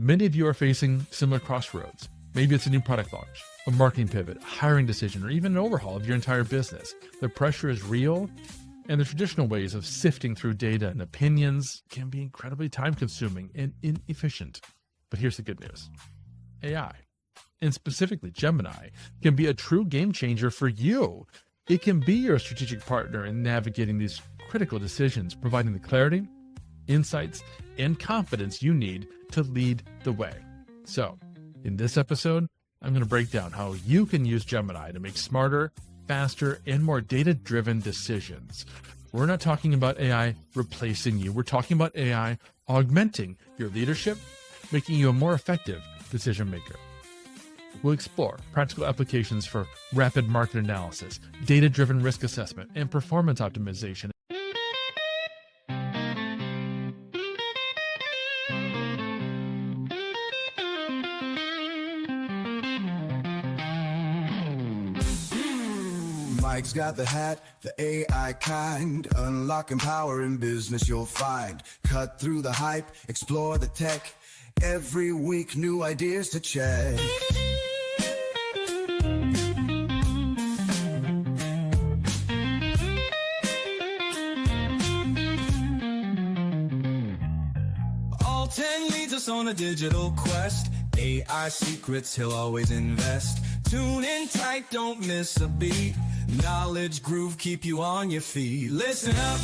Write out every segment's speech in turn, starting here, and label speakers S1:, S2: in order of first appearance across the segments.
S1: Many of you are facing similar crossroads. Maybe it's a new product launch, a marketing pivot, a hiring decision, or even an overhaul of your entire business. The pressure is real, and the traditional ways of sifting through data and opinions can be incredibly time-consuming and inefficient. But here's the good news. AI, and specifically Gemini, can be a true game changer for you. It can be your strategic partner in navigating these critical decisions, providing the clarity, insights, and confidence you need to lead the way. So, in this episode, I'm going to break down how you can use Gemini to make smarter, faster, and more data-driven decisions. We're not talking about AI replacing you. We're talking about AI augmenting your leadership, making you a more effective decision maker. We'll explore practical applications for rapid market analysis, data-driven risk assessment, and performance optimization.
S2: Mike's got the hat, the AI kind. Unlocking power in business you'll find. Cut through the hype, explore the tech. Every week new ideas to check. Allton leads us on a digital quest. AI secrets he'll always invest. Tune in tight, don't miss a beat. Knowledge groove, keep you on your feet. Listen up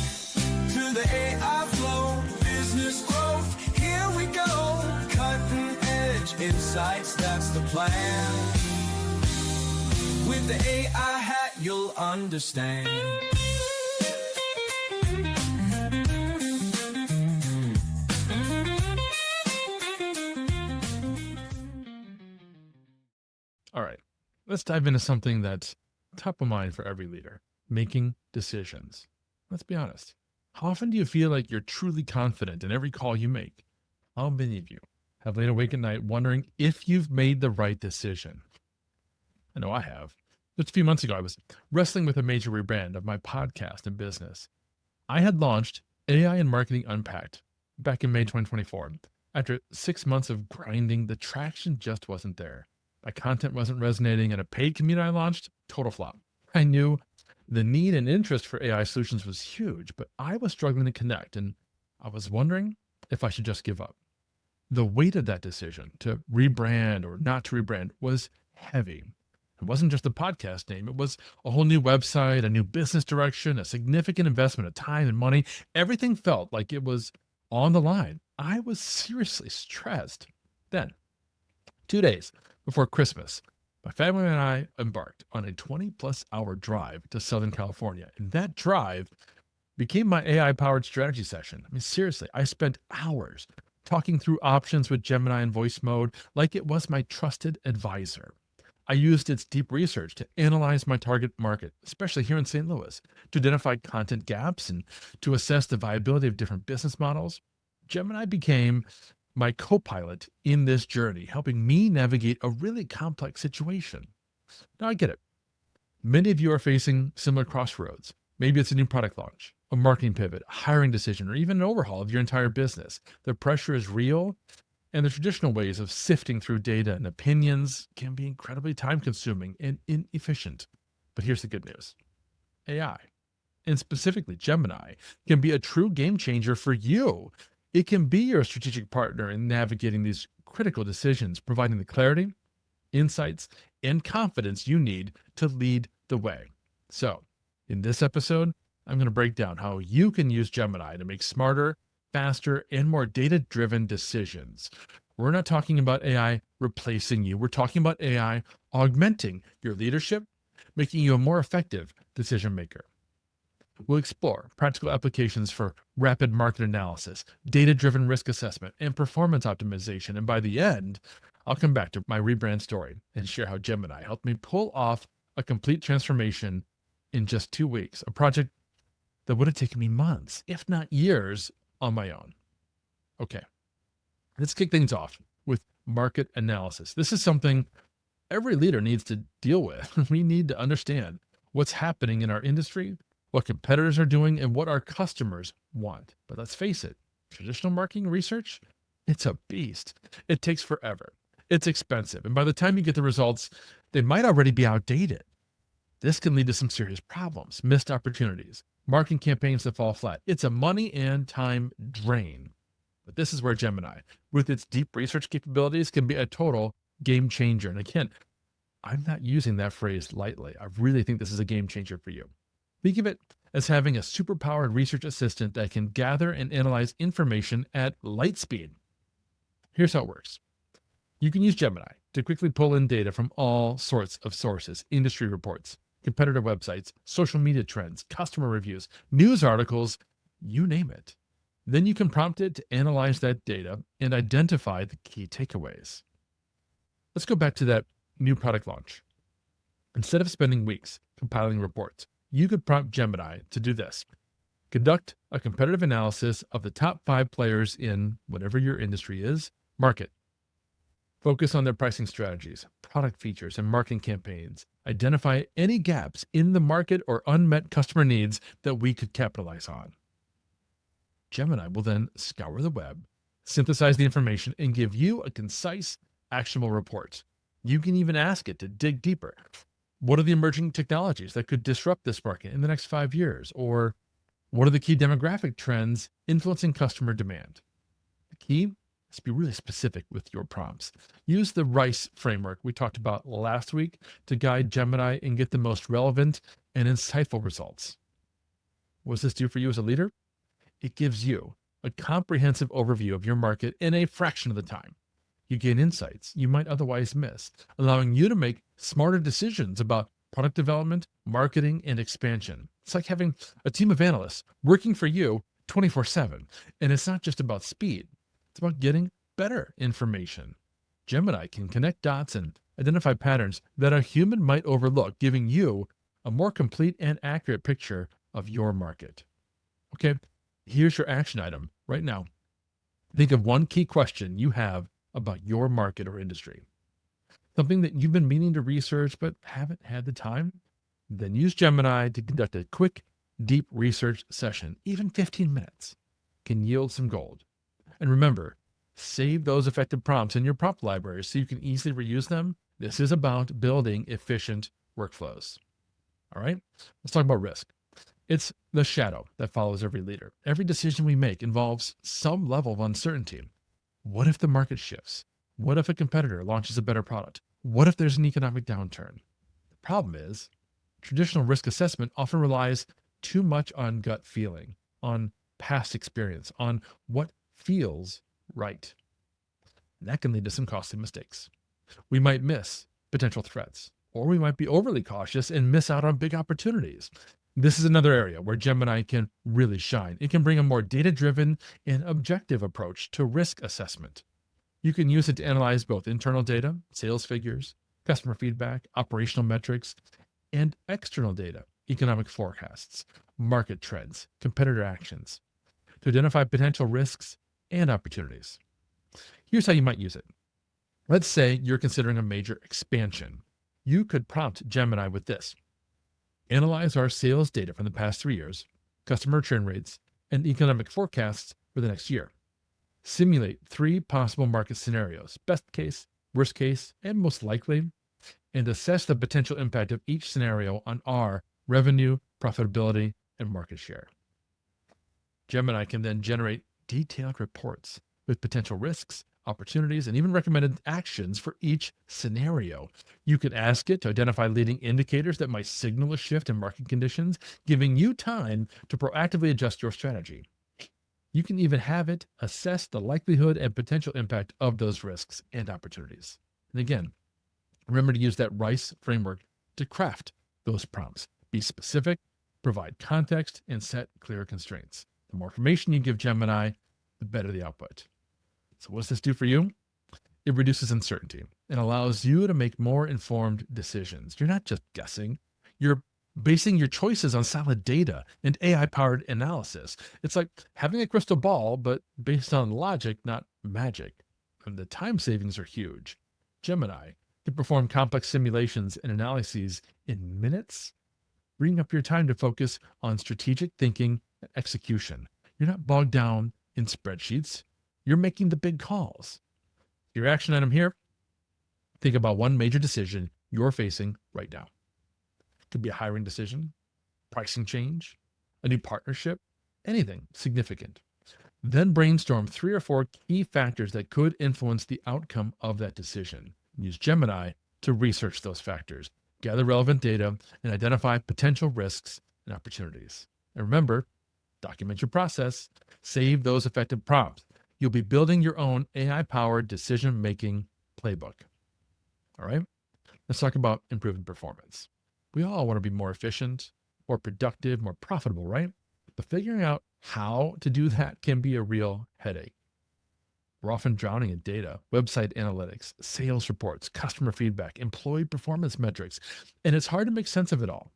S2: to the AI flow. Business growth, here we go. Cutting edge insights, that's the plan. With the AI hat, you'll understand.
S1: All right, let's dive into something that's top of mind for every leader: making decisions. Let's be honest. How often do you feel like you're truly confident in every call you make? How many of you have laid awake at night wondering if you've made the right decision? I know I have. Just a few months ago, I was wrestling with a major rebrand of my podcast and business. I had launched AI and Marketing Unpacked back in May 2024. After 6 months of grinding, the traction just wasn't there. My content wasn't resonating, and a paid community I launched, total flop. I knew the need and interest for AI solutions was huge, but I was struggling to connect, and I was wondering if I should just give up. The weight of that decision to rebrand or not to rebrand was heavy. It wasn't just the podcast name. It was a whole new website, a new business direction, a significant investment of time and money. Everything felt like it was on the line. I was seriously stressed. Then, 2 days before Christmas, my family and I embarked on a 20-plus hour drive to Southern California. And that drive became my AI-powered strategy session. I mean, seriously, I spent hours talking through options with Gemini in voice mode like it was my trusted advisor. I used its deep research to analyze my target market, especially here in St. Louis, to identify content gaps and to assess the viability of different business models. Gemini became my co-pilot in this journey, helping me navigate a really complex situation. Now, I get it. Many of you are facing similar crossroads. Maybe it's a new product launch, a marketing pivot, a hiring decision, or even an overhaul of your entire business. The pressure is real, and the traditional ways of sifting through data and opinions can be incredibly time-consuming and inefficient. But here's the good news. AI, and specifically Gemini, can be a true game changer for you. It can be your strategic partner in navigating these critical decisions, providing the clarity, insights, and confidence you need to lead the way. So, in this episode, I'm going to break down how you can use Gemini to make smarter, faster, and more data-driven decisions. We're not talking about AI replacing you. We're talking about AI augmenting your leadership, making you a more effective decision maker. We'll explore practical applications for rapid market analysis, data-driven risk assessment, and performance optimization. And by the end, I'll come back to my rebrand story and share how Gemini helped me pull off a complete transformation in just 2 weeks, a project that would have taken me months, if not years, on my own. Okay, let's kick things off with market analysis. This is something every leader needs to deal with. We need to understand what's happening in our industry, what competitors are doing, and what our customers want. But let's face it, traditional marketing research, It's a beast. It takes forever. It's expensive. And by the time you get the results, they might already be outdated. This can lead to some serious problems, missed opportunities, marketing campaigns that fall flat. It's a money and time drain. But this is where Gemini, with its deep research capabilities, can be a total game changer. And again, I'm not using that phrase lightly. I really think this is a game changer for you. Think of it as having a superpowered research assistant that can gather and analyze information at light speed. Here's how it works. You can use Gemini to quickly pull in data from all sorts of sources, industry reports, competitor websites, social media trends, customer reviews, news articles, you name it. Then you can prompt it to analyze that data and identify the key takeaways. Let's go back to that new product launch. Instead of spending weeks compiling reports, you could prompt Gemini to do this. Conduct a competitive analysis of the top 5 players in whatever your industry is, market. Focus on their pricing strategies, product features, and marketing campaigns. Identify any gaps in the market or unmet customer needs that we could capitalize on. Gemini will then scour the web, synthesize the information, and give you a concise, actionable report. You can even ask it to dig deeper. What are the emerging technologies that could disrupt this market in the next 5 years? Or what are the key demographic trends influencing customer demand? The key is to be really specific with your prompts. Use the RICE framework we talked about last week to guide Gemini and get the most relevant and insightful results. What does this do for you as a leader? It gives you a comprehensive overview of your market in a fraction of the time. You gain insights you might otherwise miss, allowing you to make smarter decisions about product development, marketing, and expansion. It's like having a team of analysts working for you 24/7. And it's not just about speed. It's about getting better information. Gemini can connect dots and identify patterns that a human might overlook, giving you a more complete and accurate picture of your market. Okay, here's your action item right now. Think of one key question you have about your market or industry. Something that you've been meaning to research but haven't had the time. Then use Gemini to conduct a quick, deep research session. Even 15 minutes can yield some gold. And remember, save those effective prompts in your prompt library so you can easily reuse them. This is about building efficient workflows. All right, let's talk about risk. It's the shadow that follows every leader. Every decision we make involves some level of uncertainty. What if the market shifts? What if a competitor launches a better product? What if there's an economic downturn? The problem is, traditional risk assessment often relies too much on gut feeling, on past experience, on what feels right. And that can lead to some costly mistakes. We might miss potential threats, or we might be overly cautious and miss out on big opportunities. This is another area where Gemini can really shine. It can bring a more data-driven and objective approach to risk assessment. You can use it to analyze both internal data, sales figures, customer feedback, operational metrics, and external data, economic forecasts, market trends, competitor actions, to identify potential risks and opportunities. Here's how you might use it. Let's say you're considering a major expansion. You could prompt Gemini with this. Analyze our sales data from the past 3 years, customer churn rates, and economic forecasts for the next year. Simulate 3 possible market scenarios, best case, worst case, and most likely, and assess the potential impact of each scenario on our revenue, profitability, and market share. Gemini can then generate detailed reports with potential risks, opportunities, and even recommended actions for each scenario. You could ask it to identify leading indicators that might signal a shift in market conditions, giving you time to proactively adjust your strategy. You can even have it assess the likelihood and potential impact of those risks and opportunities. And again, remember to use that RICE framework to craft those prompts. Be specific, provide context, and set clear constraints. The more information you give Gemini, the better the output. So what does this do for you? It reduces uncertainty and allows you to make more informed decisions. You're not just guessing. You're basing your choices on solid data and AI-powered analysis. It's like having a crystal ball, but based on logic, not magic. And the time savings are huge. Gemini can perform complex simulations and analyses in minutes, freeing up your time to focus on strategic thinking and execution. You're not bogged down in spreadsheets. You're making the big calls. Your action item here, think about one major decision you're facing right now. It could be a hiring decision, pricing change, a new partnership, anything significant. Then brainstorm 3 or 4 key factors that could influence the outcome of that decision. Use Gemini to research those factors, gather relevant data, and identify potential risks and opportunities. And remember, document your process, save those effective prompts. You'll be building your own AI-powered decision-making playbook. All right, let's talk about improving performance. We all want to be more efficient, more productive, more profitable, right? But figuring out how to do that can be a real headache. We're often drowning in data, website analytics, sales reports, customer feedback, employee performance metrics, and it's hard to make sense of it all.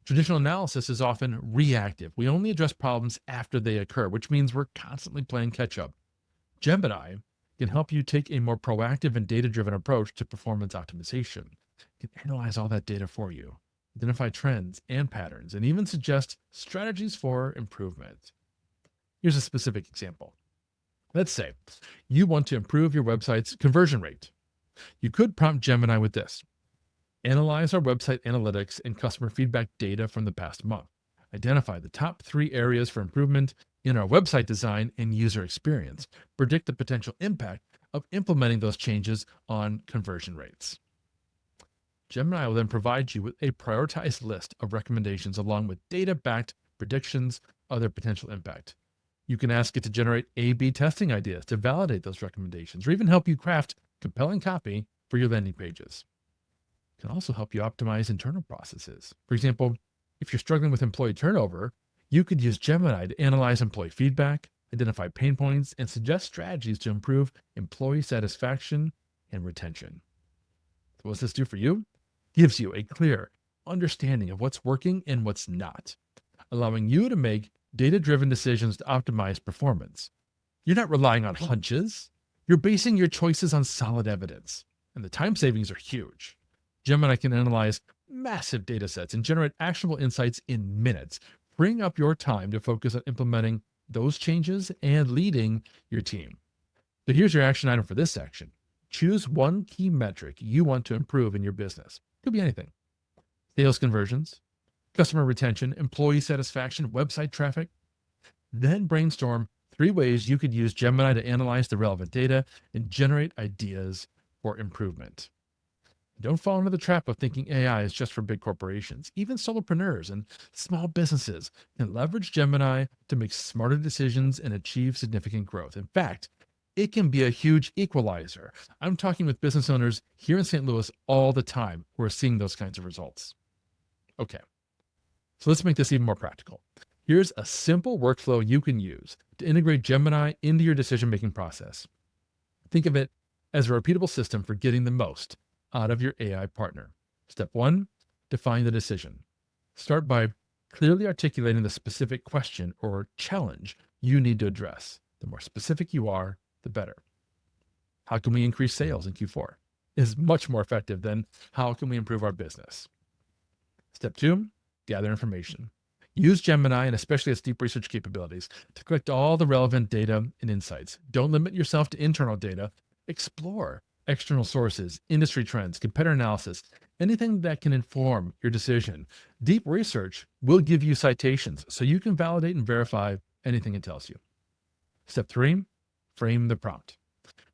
S1: Traditional analysis is often reactive. We only address problems after they occur, which means we're constantly playing catch up. Gemini can help you take a more proactive and data-driven approach to performance optimization. It can analyze all that data for you, identify trends and patterns, and even suggest strategies for improvement. Here's a specific example. Let's say you want to improve your website's conversion rate. You could prompt Gemini with this: analyze our website analytics and customer feedback data from the past month. Identify the top 3 areas for improvement in our website design and user experience. Predict the potential impact of implementing those changes on conversion rates. Gemini will then provide you with a prioritized list of recommendations along with data-backed predictions of their potential impact. You can ask it to generate A/B testing ideas to validate those recommendations, or even help you craft compelling copy for your landing pages. It can also help you optimize internal processes. For example, if you're struggling with employee turnover, you could use Gemini to analyze employee feedback, identify pain points, and suggest strategies to improve employee satisfaction and retention. So what does this do for you? Gives you a clear understanding of what's working and what's not, allowing you to make data-driven decisions to optimize performance. You're not relying on hunches. You're basing your choices on solid evidence, and the time savings are huge. Gemini can analyze massive data sets and generate actionable insights in minutes, freeing up your time to focus on implementing those changes and leading your team. So here's your action item for this section. Choose one key metric you want to improve in your business. Could be anything: sales conversions, customer retention, employee satisfaction, website traffic. Then brainstorm 3 ways you could use Gemini to analyze the relevant data and generate ideas for improvement. Don't fall into the trap of thinking AI is just for big corporations. Even solopreneurs and small businesses can leverage Gemini to make smarter decisions and achieve significant growth. In fact, it can be a huge equalizer. I'm talking with business owners here in St. Louis all the time who are seeing those kinds of results. Okay, so let's make this even more practical. Here's a simple workflow you can use to integrate Gemini into your decision-making process. Think of it as a repeatable system for getting the most out of your AI partner. Step 1, define the decision. Start by clearly articulating the specific question or challenge you need to address. The more specific you are, the better. How can we increase sales in Q4? Is much more effective than how can we improve our business. Step 2, gather information. Use Gemini, and especially its deep research capabilities, to collect all the relevant data and insights. Don't limit yourself to internal data. Explore external sources, industry trends, competitor analysis, anything that can inform your decision. Deep research will give you citations so you can validate and verify anything it tells you. Step 3, frame the prompt.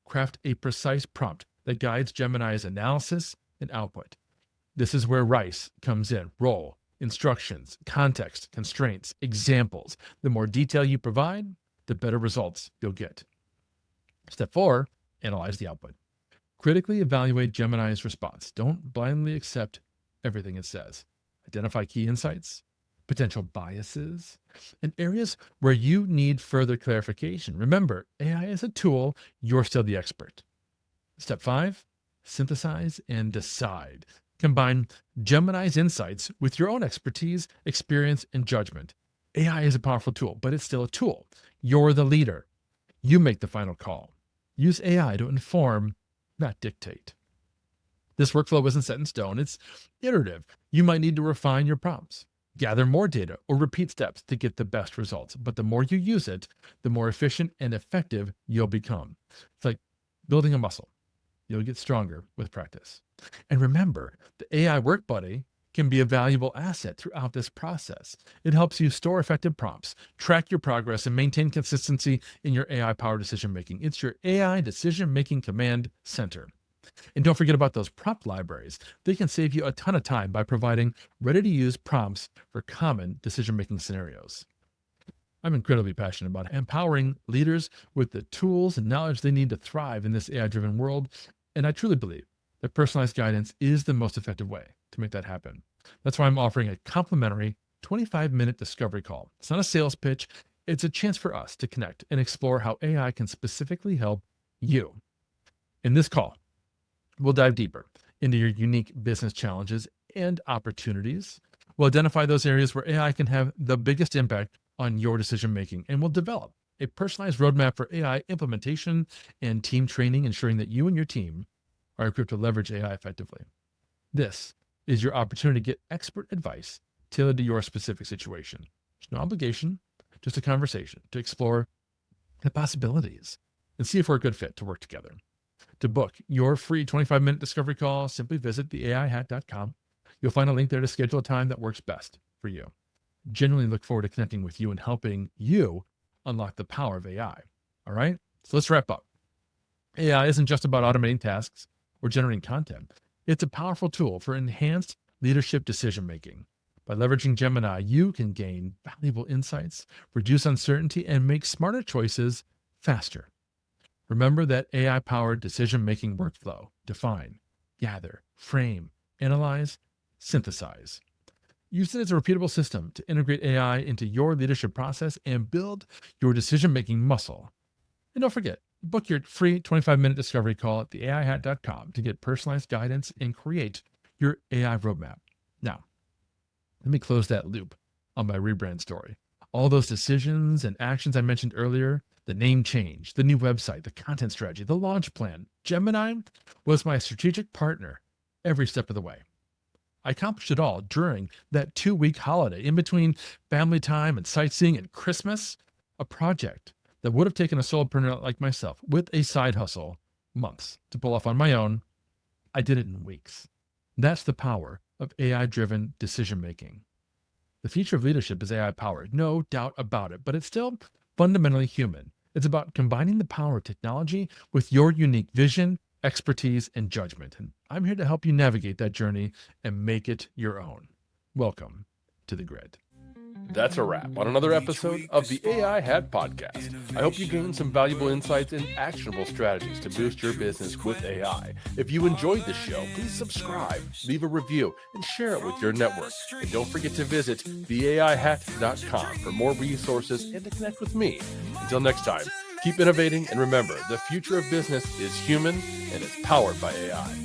S1: Craft a precise prompt that guides Gemini's analysis and output. This is where RICE comes in: role, instructions, context, constraints, examples. The more detail you provide, the better results you'll get. Step 4, analyze the output. Critically evaluate Gemini's response. Don't blindly accept everything it says. Identify key insights, potential biases, and areas where you need further clarification. Remember, AI is a tool. You're still the expert. Step 5, synthesize and decide. Combine Gemini's insights with your own expertise, experience, and judgment. AI is a powerful tool, but it's still a tool. You're the leader. You make the final call. Use AI to inform, not dictate. This workflow isn't set in stone. It's iterative. You might need to refine your prompts, gather more data, or repeat steps to get the best results. But the more you use it, the more efficient and effective you'll become. It's like building a muscle. You'll get stronger with practice. And remember, the AI Work Buddy can be a valuable asset throughout this process. It helps you store effective prompts, track your progress, and maintain consistency in your AI-powered decision-making. It's your AI decision-making command center. And don't forget about those prompt libraries. They can save you a ton of time by providing ready-to-use prompts for common decision-making scenarios. I'm incredibly passionate about empowering leaders with the tools and knowledge they need to thrive in this AI-driven world. And I truly believe that personalized guidance is the most effective way to make that happen. That's why I'm offering a complimentary 25-minute discovery call. It's not a sales pitch. It's a chance for us to connect and explore how AI can specifically help you. In this call, we'll dive deeper into your unique business challenges and opportunities. We'll identify those areas where AI can have the biggest impact on your decision-making, and we'll develop a personalized roadmap for AI implementation and team training, ensuring that you and your team are equipped to leverage AI effectively. This is your opportunity to get expert advice tailored to your specific situation. There's no obligation, just a conversation to explore the possibilities and see if we're a good fit to work together. To book your free 25-minute discovery call, simply visit theaihat.com. You'll find a link there to schedule a time that works best for you. Genuinely look forward to connecting with you and helping you unlock the power of AI. All right, so let's wrap up. AI isn't just about automating tasks or generating content. It's a powerful tool for enhanced leadership decision-making. By leveraging Gemini, you can gain valuable insights, reduce uncertainty, and make smarter choices faster. Remember that AI-powered decision-making workflow: define, gather, frame, analyze, synthesize. Use it as a repeatable system to integrate AI into your leadership process and build your decision-making muscle. And don't forget, book your free 25-minute discovery call at theaihat.com to get personalized guidance and create your AI roadmap. Now, let me close that loop on my rebrand story. All those decisions and actions I mentioned earlier, the name change, the new website, the content strategy, the launch plan, Gemini was my strategic partner every step of the way. I accomplished it all during that 2-week holiday in between family time and sightseeing and Christmas, a project that would have taken a solopreneur like myself with a side hustle months to pull off on my own. I did it in weeks. That's the power of AI-driven decision-making. The future of leadership is AI-powered, no doubt about it, but it's still fundamentally human. It's about combining the power of technology with your unique vision, expertise, and judgment. And I'm here to help you navigate that journey and make it your own. Welcome to the grid. That's a wrap on another episode of the AI Hat Podcast. I hope you gained some valuable insights and actionable strategies to boost your business with AI. If you enjoyed the show, please subscribe, leave a review, and share it with your network. And don't forget to visit theaihat.com for more resources and to connect with me. Until next time, keep innovating, and remember, the future of business is human and it's powered by AI.